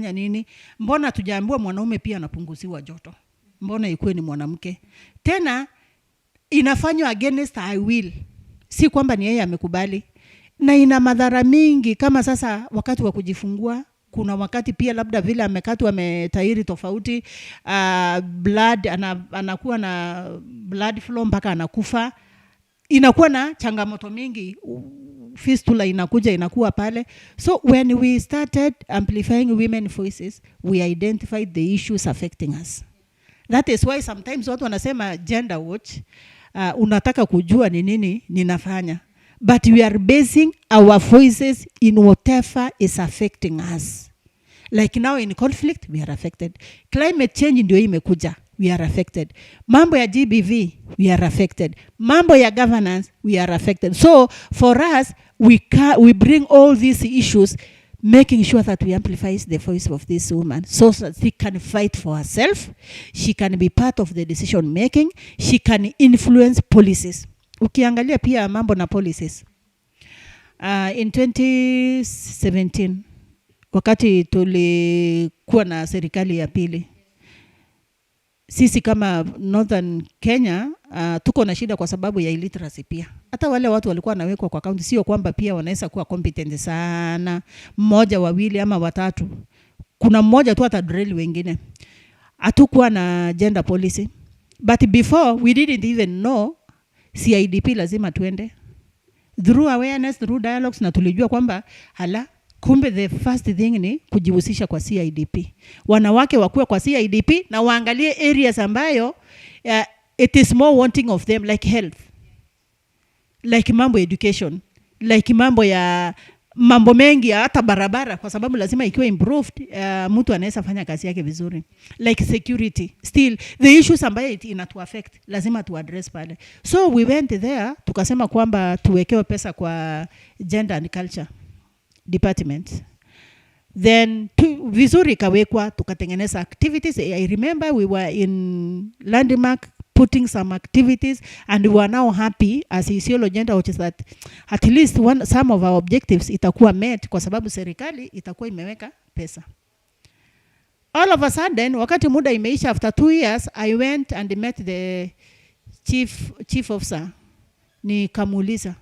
tunafanya nini? Mbona tujaambiwa mwanaume pia anapunguziwa joto? Mbona ikuwe ni mwanamke? Tena inafanywa against I will. Si kwamba ni yeye amekubali. Na ina madhara mingi kama sasa wakati wa kujifungua, kuna wakati pia labda vile amekatwa ametairi tofauti, blood anakuwa na blood flow mpaka anakufa. Inakuwa na changamoto mingi, fistula inakuja inakuwa pale. So when we started amplifying women voices, we identified the issues affecting us. That is why sometimes watu wanasema gender watch, unataka kujua ni nini ninafanya. But we are basing our voices in whatever is affecting us. Like now in conflict, we are affected. Climate change ndio imekuja, we are affected. Mambo ya GBV, we are affected. Mambo ya governance, we are affected. So for us, we bring all these issues, making sure that we amplify the voice of this woman so that she can fight for herself, she can be part of the decision making, she can influence policies. Ukiangalia pia mambo na policies. In 2017, wakati tulikuwa na serikali ya pili, sisi kama Northern Kenya tuko na shida kwa sababu ya illiteracy pia. Hata wale watu walikuwa wanawekwa kwa county, sio kwamba pia wanaweza kuwa competent sana, mmoja wawili ama watatu. Kuna mmoja tu atadrill wengine. Hatukuwa na gender policy. But before we didn't even know CIDP lazima tuende. Through awareness, through dialogues, na tulijua kwamba kumbe the first thing ni kujihusisha kwa CIDP. Wanawake wakuwe kwa CIDP na waangalie areas ambayo it is more wanting of them, like health, like mambo education, like mambo mengi hata barabara, kwa sababu lazima ikiwa improved, mtu anaweza fanya kazi yake vizuri. Like security, still the issues ambayo inatu affect lazima tu address pale. So we went there, tukasema kwamba tuwekewe pesa kwa gender and culture department. Then vizuri kawekwa, tukatengeneza activities. I remember we were in Landmark putting some activities, and we are now happy as Isiolo Gender Watch that at least some of our objectives itakuwa met kwa sababu serikali itakuwa imeweka pesa. All of a sudden, wakati muda imeisha, after 2 years, I went and met the chief officer. Nikamuuliza.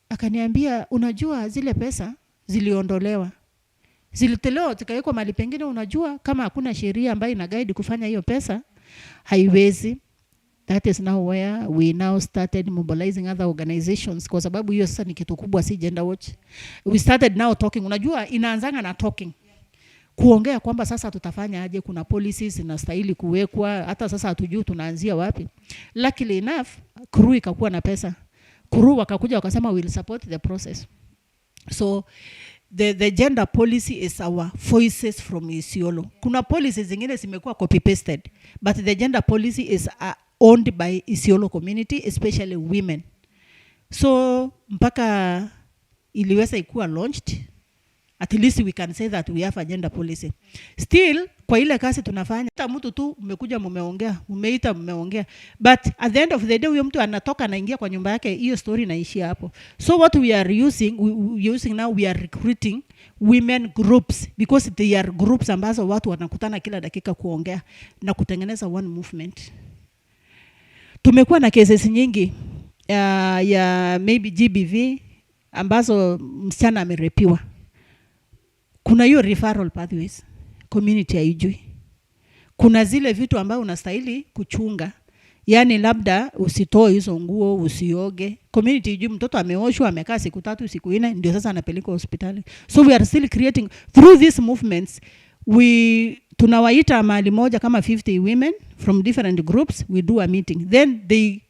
Akaniambia, unajua zile pesa ziliondolewa. Zilitolewa zikawekwa mahali pengine, unajua kama hakuna sheria ambayo ina guide kufanya hiyo pesa, haiwezi. That is now where we now started mobilizing other organizations, kwa sababu hiyo sasa ni kitu kubwa, si Gender Watch. We started now talking. Unajua inaanzanga na talking. Kuongea kwamba sasa tutafanya aje, kuna policies zinastahili kuwekwa, hata sasa hatujui tunaanzia wapi. Luckily enough, crew ikakuwa na pesa. Crew wakakuja wakasema we will support the process. So the gender policy is our voices from Isiolo. Kuna policies zingine zimekuwa copy pasted, but the gender policy is owned by Isiolo community, especially women. So mpaka iliweza ikuwa launched, at least we can say that we have a gender policy. Still kwa ile kazi tunafanya, hata mtu tu umekuja mumeongea, umeita mumeongea, but at the end of the day huyo mtu anatoka anaingia kwa nyumba yake, hiyo story inaishia hapo. So what we are using now, we are recruiting women groups, because they are groups ambazo watu wanakutana kila dakika kuongea na kutengeneza one movement. Tumekuwa na cases nyingi ya maybe GBV ambazo msichana amerepiwa. Kuna hiyo referral pathways, community haijui. Kuna zile vitu ambayo unastahili kuchunga. Yani labda usitoe hizo nguo, usioge. Community haijui, mtoto ameoshwa, amekaa siku 3 siku 4 ndio sasa anapelekwa hospitali. So we are still creating through these movements. Tunawaita mahali moja kama 50 women from different groups, we do a meeting. Then they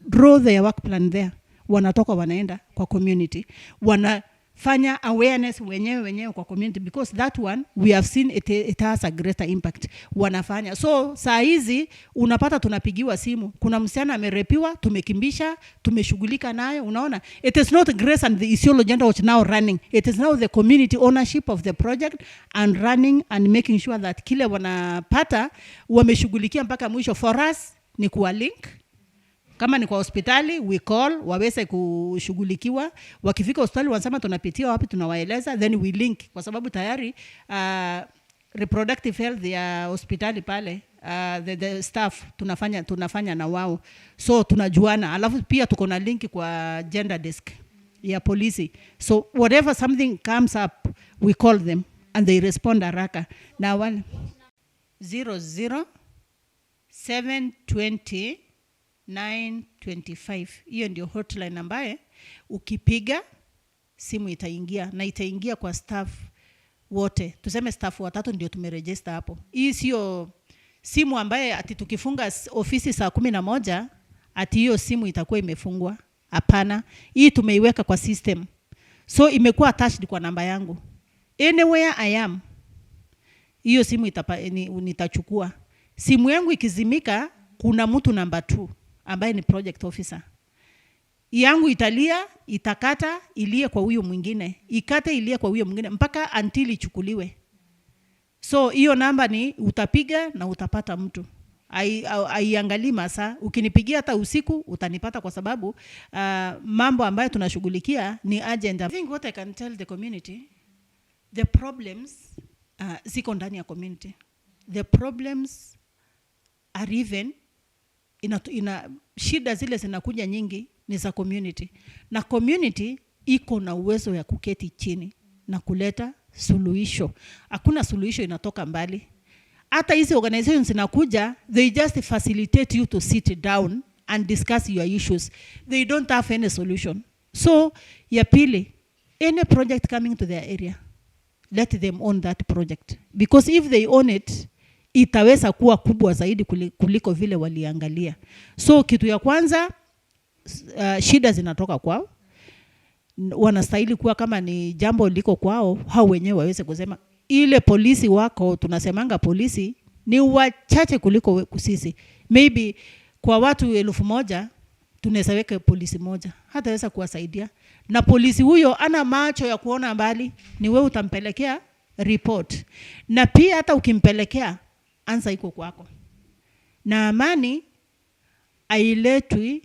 draw their work plan there. Wanatoka wanaenda kwa community. Wanafanya awareness wenyewe kwa community, because that one we have seen it has a greater impact. Wanafanya. So saa hizi unapata tunapigiwa simu, kuna msichana amerepiwa, tumekimbisha, tumeshughulika nayo. Unaona, it is not Grace and the Isiolo Gender Watch now running, it is now the community ownership of the project and running and making sure that kile wanapata wameshughulikia mpaka mwisho. For us ni kuwa link, Kama ni kwa hospitali, we call, waweze kushughulikiwa. Wakifika hospitali wanasema tunapitia wapi, tunawaeleza, then we link. Kwa sababu tayari reproductive health ya hospitali pale, the staff tunafanya na wao. So tunajuana. Alafu pia tuko na link kwa gender desk ya polisi. So whatever something comes up, we call them and they respond haraka. Na 00720 925. Hiyo ndio hotline ambaye ukipiga simu itaingia, na itaingia kwa staff wote. Tuseme staff 3 ndio tumeregister hapo. Hii sio simu ambaye ati tukifunga ofisi saa 11 ati hiyo simu itakuwa imefungwa. Hapana, hii tumeiweka kwa system. So imekuwa attached kwa namba yangu. Anywhere I am, hiyo simu nitachukua. Simu yangu ikizimika, kuna mtu namba 2 ambaye ni project officer. Yangu italia, itakata, ilie kwa huyo mwingine. Ikate, ilie kwa huyo mwingine mpaka until ichukuliwe. So hiyo namba ni utapiga na utapata mtu. Aiangalii masaa. Ukinipigia hata usiku utanipata, kwa sababu mambo ambayo tunashughulikia ni agenda. I think what I can tell the community, the problems ziko ndani ya community. The problems are even shida zile zinakuja nyingi ni za community, na community iko na uwezo ya kuketi chini na kuleta suluhisho. Hakuna suluhisho inatoka mbali. Hata hizi organizations zinakuja, they just facilitate you to sit down and discuss your issues. They don't have any solution. So ya pili, any project coming to their area, let them own that project, because if they own it, itaweza kuwa kubwa zaidi kuliko vile waliangalia. So kitu ya kwanza, shida zinatoka kwao. Wanastahili kuwa, kama ni jambo liko kwao, hao wenyewe waweze kusema. Ile polisi wako, tunasemanga polisi ni wachache kuliko sisi. Maybe kwa watu 1000 tunaweza weka polisi moja, hataweza kuwasaidia. Na polisi huyo ana macho ya kuona mbali, ni wewe utampelekea report. Na pia hata ukimpelekea, ansa iko kwako. Na amani ailetwi,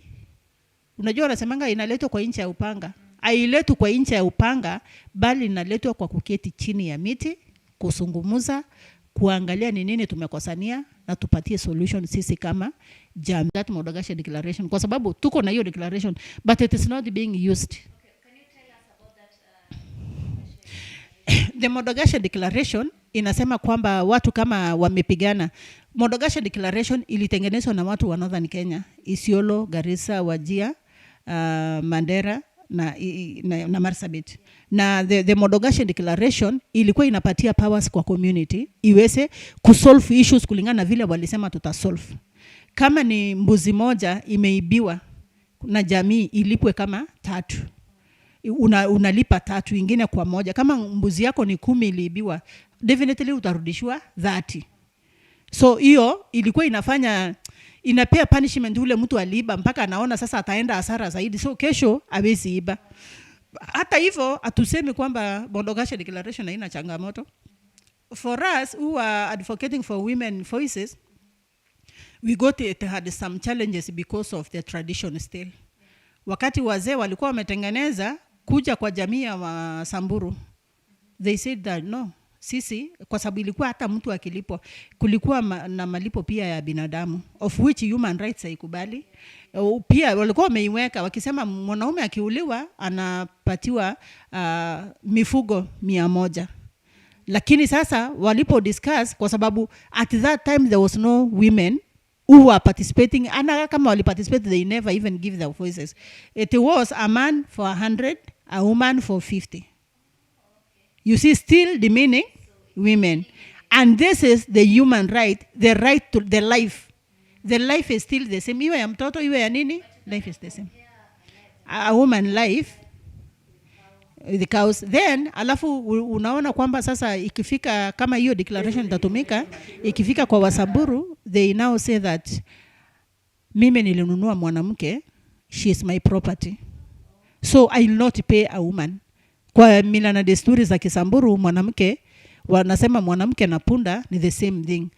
unajua wanasemanga inaletwa kwa incha ya upanga. Ailetwi kwa incha ya upanga, bali inaletwa kwa kuketi chini ya miti, kusungumuza, kuangalia ni nini tumekosania na tupatie solution sisi kama jamii. That Modogashe declaration, kwa sababu tuko na hiyo declaration, but it is not being used. Okay, can you tell us about that The Modogashe declaration inasema kwamba watu kama wamepigana. Modogashe declaration ilitengenezwa na watu wa Northern Kenya, Isiolo, Garissa, Wajir, Mandera na Marsabit. Na the Modogashe declaration ilikuwa inapatia powers kwa community iweze kusolve issues kulingana na vile walisema tutasolve. Kama ni mbuzi moja imeibiwa na jamii, ilipwe kama 3. Unalipa 3 ingine kwa moja. Kama mbuzi yako ni 10 iliibiwa, definitely utarudishwa 30. So hiyo ilikuwa inapea punishment ule mtu aliiba, mpaka anaona sasa ataenda hasara zaidi, so kesho hawezi iba. Hata hivyo atusemi kwamba Modogashe declaration haina changamoto. For us who are advocating for women voices, we had some challenges because of the tradition still. Wakati wazee walikuwa wametengeneza kuja kwa jamii ya Wasamburu, they said that no, sisi, kwa sababu ilikuwa hata mtu akilipwa, kulikuwa na malipo pia ya binadamu, of which human rights haikubali. Pia walikuwa wameiweka wakisema mwanaume akiuliwa anapatiwa mifugo 100. Lakini sasa walipo discuss, kwa sababu at that time there was no women who were participating, ana kama wali participate, they never even give their voices. It was a man for 100, a woman for 50. You see, still demeaning women. And this is the human right, the right to the life. The life is still the same. Iwe ya mtoto, iwe ya nini, life is the same. A woman life, the cows. Then, alafu unaona kwamba sasa ikifika, kama hiyo declaration itatumika, ikifika kwa Wasamburu, they now say that mimi nilinunua mwanamke, she is my property. So I will not pay a woman. Kwa mila na desturi za Kisamburu, mwanamke, wanasema mwanamke na punda ni the same thing.